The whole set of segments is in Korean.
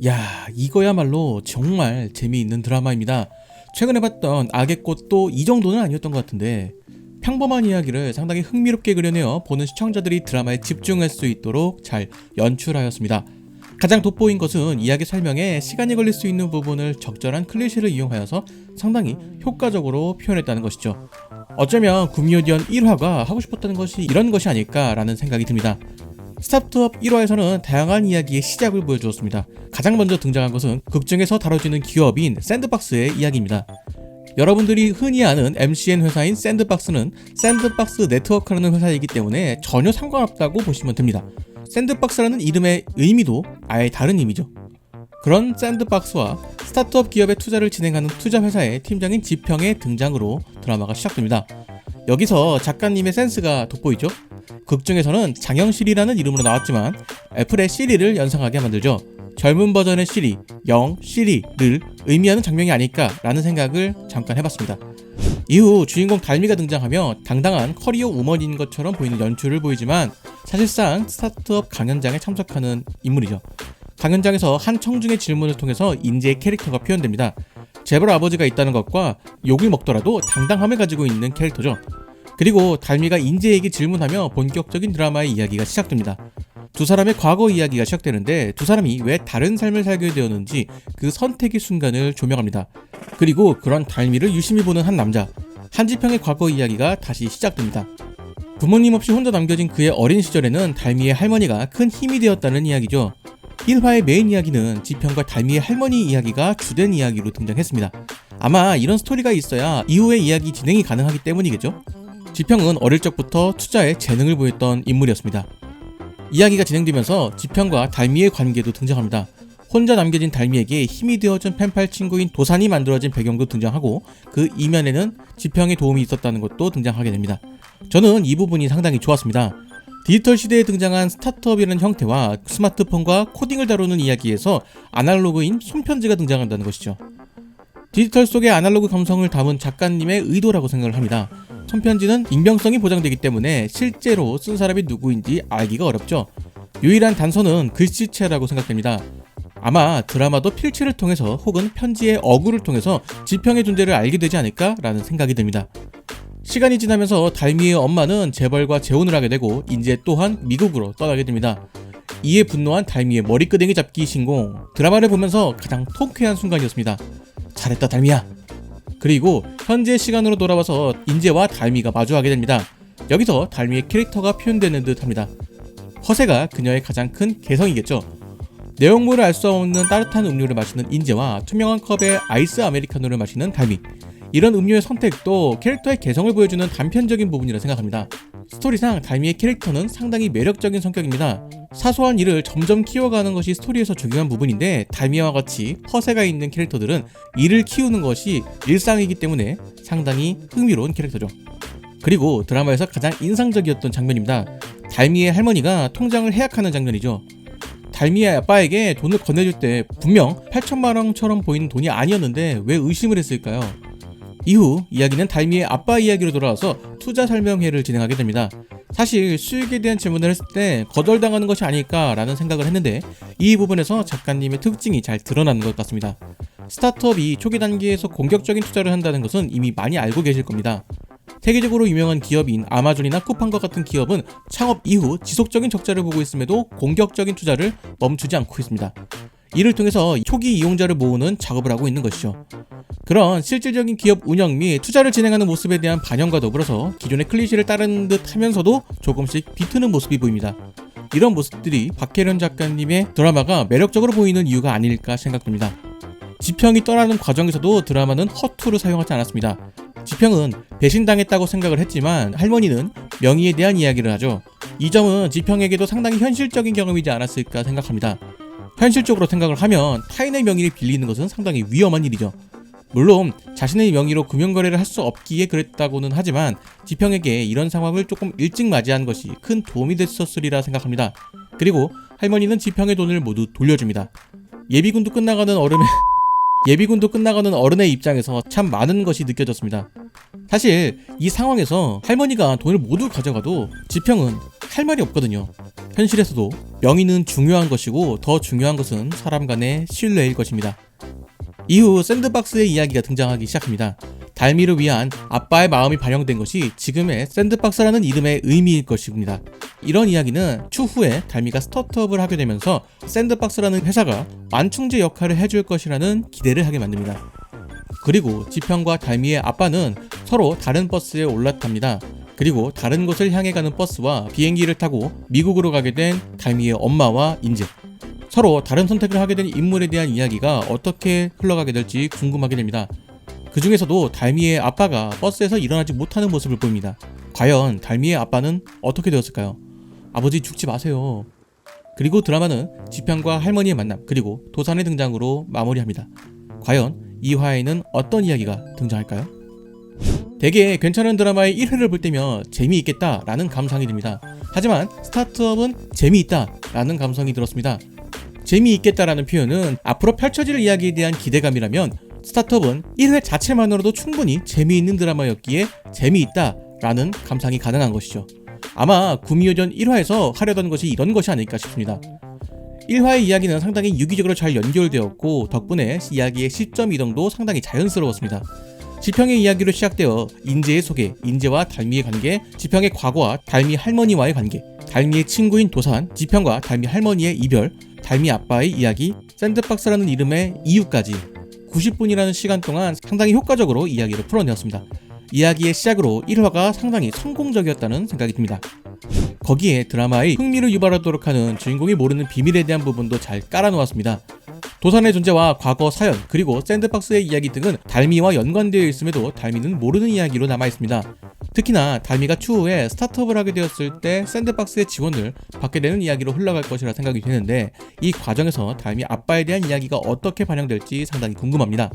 야, 이거야말로 정말 재미있는 드라마입니다. 최근에 봤던 악의 꽃도 이 정도는 아니었던 것 같은데 평범한 이야기를 상당히 흥미롭게 그려내어 보는 시청자들이 드라마에 집중할 수 있도록 잘 연출하였습니다. 가장 돋보인 것은 이야기 설명에 시간이 걸릴 수 있는 부분을 적절한 클리셰를 이용하여서 상당히 효과적으로 표현했다는 것이죠. 어쩌면 구미호디언 1화가 하고 싶었다는 것이 이런 것이 아닐까라는 생각이 듭니다. 스타트업 1화에서는 다양한 이야기의 시작을 보여주었습니다. 가장 먼저 등장한 것은 극중에서 다뤄지는 기업인 샌드박스의 이야기입니다. 여러분들이 흔히 아는 MCN 회사인 샌드박스는 샌드박스 네트워크라는 회사이기 때문에 전혀 상관없다고 보시면 됩니다. 샌드박스라는 이름의 의미도 아예 다른 의미죠. 그런 샌드박스와 스타트업 기업의 투자를 진행하는 투자회사의 팀장인 지평의 등장으로 드라마가 시작됩니다. 여기서 작가님의 센스가 돋보이죠? 극중에서는 장영실이라는 이름으로 나왔지만 애플의 시리를 연상하게 만들죠. 젊은 버전의 시리, 영, 시리를 의미하는 장면이 아닐까라는 생각을 잠깐 해봤습니다. 이후 주인공 달미가 등장하며 당당한 커리어 우먼인 것처럼 보이는 연출을 보이지만 사실상 스타트업 강연장에 참석하는 인물이죠. 강연장에서 한 청중의 질문을 통해서 인재의 캐릭터가 표현됩니다. 재벌 아버지가 있다는 것과 욕을 먹더라도 당당함을 가지고 있는 캐릭터죠. 그리고 달미가 인재에게 질문하며 본격적인 드라마의 이야기가 시작됩니다. 두 사람의 과거 이야기가 시작되는데 두 사람이 왜 다른 삶을 살게 되었는지 그 선택의 순간을 조명합니다. 그리고 그런 달미를 유심히 보는 한 남자, 한지평의 과거 이야기가 다시 시작됩니다. 부모님 없이 혼자 남겨진 그의 어린 시절에는 달미의 할머니가 큰 힘이 되었다는 이야기죠. 1화의 메인 이야기는 지평과 달미의 할머니 이야기가 주된 이야기로 등장했습니다. 아마 이런 스토리가 있어야 이후의 이야기 진행이 가능하기 때문이겠죠. 지평은 어릴 적부터 투자에 재능을 보였던 인물이었습니다. 이야기가 진행되면서 지평과 달미의 관계도 등장합니다. 혼자 남겨진 달미에게 힘이 되어준 펜팔 친구인 도산이 만들어진 배경도 등장하고 그 이면에는 지평의 도움이 있었다는 것도 등장하게 됩니다. 저는 이 부분이 상당히 좋았습니다. 디지털 시대에 등장한 스타트업이라는 형태와 스마트폰과 코딩을 다루는 이야기에서 아날로그인 손편지가 등장한다는 것이죠. 디지털 속의 아날로그 감성을 담은 작가님의 의도라고 생각을 합니다. 손편지는 익명성이 보장되기 때문에 실제로 쓴 사람이 누구인지 알기가 어렵죠. 유일한 단서는 글씨체라고 생각됩니다. 아마 드라마도 필체를 통해서 혹은 편지의 어구를 통해서 지평의 존재를 알게 되지 않을까라는 생각이 듭니다. 시간이 지나면서 달미의 엄마는 재벌과 재혼을 하게 되고 인재 또한 미국으로 떠나게 됩니다. 이에 분노한 달미의 머리끄댕이 잡기 신공, 드라마를 보면서 가장 통쾌한 순간이었습니다. 잘했다 달미야. 그리고 현재 시간으로 돌아와서 인재와 달미가 마주하게 됩니다. 여기서 달미의 캐릭터가 표현되는 듯 합니다. 허세가 그녀의 가장 큰 개성이겠죠. 내용물을 알 수 없는 따뜻한 음료를 마시는 인재와 투명한 컵에 아이스 아메리카노를 마시는 달미. 이런 음료의 선택도 캐릭터의 개성을 보여주는 단편적인 부분이라 생각합니다. 스토리상 달미의 캐릭터는 상당히 매력적인 성격입니다. 사소한 일을 점점 키워가는 것이 스토리에서 중요한 부분인데 달미와 같이 허세가 있는 캐릭터들은 일을 키우는 것이 일상이기 때문에 상당히 흥미로운 캐릭터죠. 그리고 드라마에서 가장 인상적이었던 장면입니다. 달미의 할머니가 통장을 해약하는 장면이죠. 달미의 아빠에게 돈을 건네줄 때 분명 8천만 원처럼 보이는 돈이 아니었는데 왜 의심을 했을까요? 이후 이야기는 달미의 아빠 이야기로 돌아와서 투자 설명회를 진행하게 됩니다. 사실 수익에 대한 질문을 했을 때 거절당하는 것이 아닐까라는 생각을 했는데 이 부분에서 작가님의 특징이 잘 드러나는 것 같습니다. 스타트업이 초기 단계에서 공격적인 투자를 한다는 것은 이미 많이 알고 계실 겁니다. 세계적으로 유명한 기업인 아마존이나 쿠팡과 같은 기업은 창업 이후 지속적인 적자를 보고 있음에도 공격적인 투자를 멈추지 않고 있습니다. 이를 통해서 초기 이용자를 모으는 작업을 하고 있는 것이죠. 그런 실질적인 기업 운영 및 투자를 진행하는 모습에 대한 반영과 더불어서 기존의 클리셰를 따르는 듯 하면서도 조금씩 비트는 모습이 보입니다. 이런 모습들이 박혜련 작가님의 드라마가 매력적으로 보이는 이유가 아닐까 생각됩니다. 지평이 떠나는 과정에서도 드라마는 허투루 사용하지 않았습니다. 지평은 배신당했다고 생각을 했지만 할머니는 명의에 대한 이야기를 하죠. 이 점은 지평에게도 상당히 현실적인 경험이지 않았을까 생각합니다. 현실적으로 생각을 하면 타인의 명의를 빌리는 것은 상당히 위험한 일이죠. 물론 자신의 명의로 금융거래를 할 수 없기에 그랬다고는 하지만 지평에게 이런 상황을 조금 일찍 맞이한 것이 큰 도움이 됐었으리라 생각합니다. 그리고 할머니는 지평의 돈을 모두 돌려줍니다. 예비군도 끝나가는 어른의 입장에서 참 많은 것이 느껴졌습니다. 사실 이 상황에서 할머니가 돈을 모두 가져가도 지평은 할 말이 없거든요. 현실에서도 명의는 중요한 것이고 더 중요한 것은 사람 간의 신뢰일 것입니다. 이후 샌드박스의 이야기가 등장하기 시작합니다. 달미를 위한 아빠의 마음이 반영된 것이 지금의 샌드박스라는 이름의 의미일 것입니다. 이런 이야기는 추후에 달미가 스타트업을 하게 되면서 샌드박스라는 회사가 완충제 역할을 해줄 것이라는 기대를 하게 만듭니다. 그리고 지평과 달미의 아빠는 서로 다른 버스에 올라탑니다. 그리고 다른 곳을 향해 가는 버스와 비행기를 타고 미국으로 가게 된 달미의 엄마와 인재, 서로 다른 선택을 하게 된 인물에 대한 이야기가 어떻게 흘러가게 될지 궁금하게 됩니다. 그 중에서도 달미의 아빠가 버스에서 일어나지 못하는 모습을 보입니다. 과연 달미의 아빠는 어떻게 되었을까요? 아버지 죽지 마세요. 그리고 드라마는 지평과 할머니의 만남 그리고 도산의 등장으로 마무리합니다. 과연 이 화에는 어떤 이야기가 등장할까요? 되게 괜찮은 드라마의 1회를 볼 때면 재미있겠다라는 감상이 듭니다. 하지만 스타트업은 재미있다라는 감성이 들었습니다. 재미있겠다라는 표현은 앞으로 펼쳐질 이야기에 대한 기대감이라면, 스타트업은 1회 자체만으로도 충분히 재미있는 드라마였기에 재미있다라는 감상이 가능한 것이죠. 아마 구미호전 1화에서 하려던 것이 이런 것이 아닐까 싶습니다. 1화의 이야기는 상당히 유기적으로 잘 연결되었고 덕분에 이야기의 시점 이동도 상당히 자연스러웠습니다. 지평의 이야기로 시작되어 인재의 소개, 인재와 달미의 관계, 지평의 과거와 달미 할머니와의 관계, 달미의 친구인 도산, 지평과 달미 할머니의 이별, 달미 아빠의 이야기, 샌드박스라는 이름의 이유까지 90분이라는 시간 동안 상당히 효과적으로 이야기를 풀어내었습니다. 이야기의 시작으로 1화가 상당히 성공적이었다는 생각이 듭니다. 거기에 드라마의 흥미를 유발하도록 하는 주인공이 모르는 비밀에 대한 부분도 잘 깔아놓았습니다. 도산의 존재와 과거 사연 그리고 샌드박스의 이야기 등은 달미와 연관되어 있음에도 달미는 모르는 이야기로 남아있습니다. 특히나 달미가 추후에 스타트업을 하게 되었을 때 샌드박스의 지원을 받게 되는 이야기로 흘러갈 것이라 생각이 되는데, 이 과정에서 달미 아빠에 대한 이야기가 어떻게 반영될지 상당히 궁금합니다.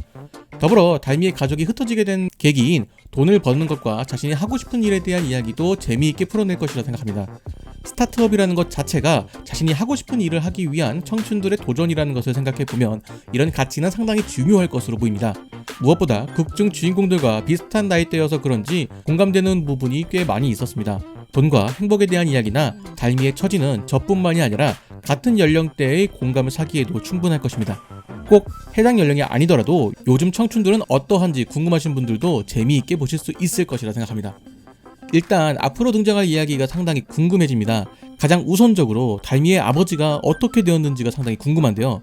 더불어 달미의 가족이 흩어지게 된 계기인 돈을 버는 것과 자신이 하고 싶은 일에 대한 이야기도 재미있게 풀어낼 것이라 생각합니다. 스타트업이라는 것 자체가 자신이 하고 싶은 일을 하기 위한 청춘들의 도전이라는 것을 생각해보면 이런 가치는 상당히 중요할 것으로 보입니다. 무엇보다 극중 주인공들과 비슷한 나이대여서 그런지 공감되는 부분이 꽤 많이 있었습니다. 돈과 행복에 대한 이야기나 달미의 처지는 저뿐만이 아니라 같은 연령대의 공감을 사기에도 충분할 것입니다. 꼭 해당 연령이 아니더라도 요즘 청춘들은 어떠한지 궁금하신 분들도 재미있게 보실 수 있을 것이라 생각합니다. 일단 앞으로 등장할 이야기가 상당히 궁금해집니다. 가장 우선적으로 달미의 아버지가 어떻게 되었는지가 상당히 궁금한데요.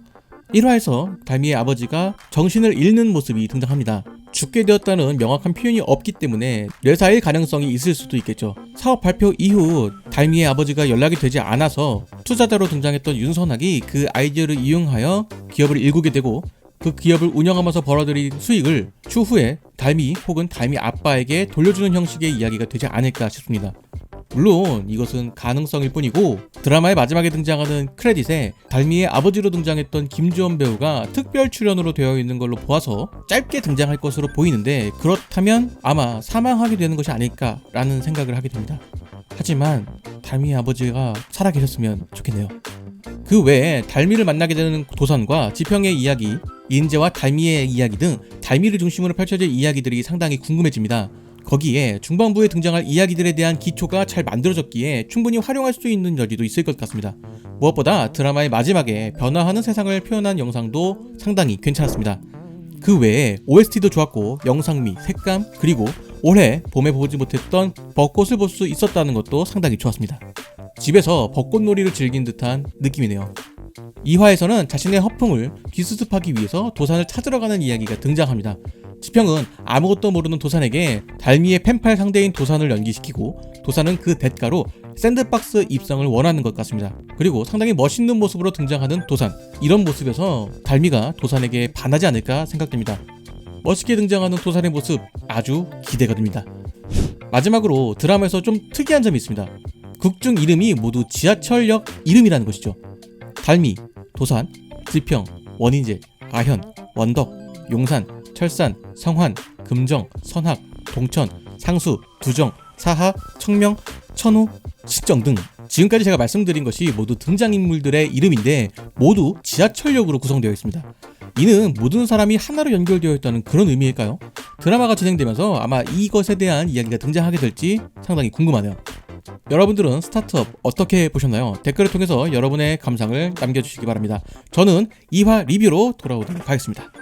1화에서 달미의 아버지가 정신을 잃는 모습이 등장합니다. 죽게 되었다는 명확한 표현이 없기 때문에 뇌사일 가능성이 있을 수도 있겠죠. 사업 발표 이후 달미의 아버지가 연락이 되지 않아서 투자자로 등장했던 윤선학이 그 아이디어를 이용하여 기업을 일구게 되고, 그 기업을 운영하면서 벌어들인 수익을 추후에 달미 혹은 달미 아빠에게 돌려주는 형식의 이야기가 되지 않을까 싶습니다. 물론 이것은 가능성일 뿐이고, 드라마의 마지막에 등장하는 크레딧에 달미의 아버지로 등장했던 김주원 배우가 특별 출연으로 되어 있는 걸로 보아서 짧게 등장할 것으로 보이는데, 그렇다면 아마 사망하게 되는 것이 아닐까라는 생각을 하게 됩니다. 하지만 달미의 아버지가 살아계셨으면 좋겠네요. 그 외에 달미를 만나게 되는 도산과 지평의 이야기, 인재와 달미의 이야기 등 달미를 중심으로 펼쳐질 이야기들이 상당히 궁금해집니다. 거기에 중반부에 등장할 이야기들에 대한 기초가 잘 만들어졌기에 충분히 활용할 수 있는 여지도 있을 것 같습니다. 무엇보다 드라마의 마지막에 변화하는 세상을 표현한 영상도 상당히 괜찮았습니다. 그 외에 OST도 좋았고, 영상미, 색감, 그리고 올해 봄에 보지 못했던 벚꽃을 볼 수 있었다는 것도 상당히 좋았습니다. 집에서 벚꽃놀이를 즐긴 듯한 느낌이네요. 2화에서는 자신의 허풍을 뒤수습하기 위해서 도산을 찾으러 가는 이야기가 등장합니다. 지평은 아무것도 모르는 도산에게 달미의 펜팔 상대인 도산을 연기시키고, 도산은 그 대가로 샌드박스 입성을 원하는 것 같습니다. 그리고 상당히 멋있는 모습으로 등장하는 도산, 이런 모습에서 달미가 도산에게 반하지 않을까 생각됩니다. 멋있게 등장하는 도산의 모습 아주 기대가 됩니다. 마지막으로 드라마에서 좀 특이한 점이 있습니다. 극중 이름이 모두 지하철역 이름이라는 것이죠. 달미, 도산, 지평, 원인재, 아현, 원덕, 용산, 철산, 성환, 금정, 선학, 동천, 상수, 두정, 사하, 청명, 천호, 신정 등 지금까지 제가 말씀드린 것이 모두 등장인물들의 이름인데 모두 지하철역으로 구성되어 있습니다. 이는 모든 사람이 하나로 연결되어 있다는 그런 의미일까요? 드라마가 진행되면서 아마 이것에 대한 이야기가 등장하게 될지 상당히 궁금하네요. 여러분들은 스타트업 어떻게 보셨나요? 댓글을 통해서 여러분의 감상을 남겨주시기 바랍니다. 저는 2화 리뷰로 돌아오도록 하겠습니다.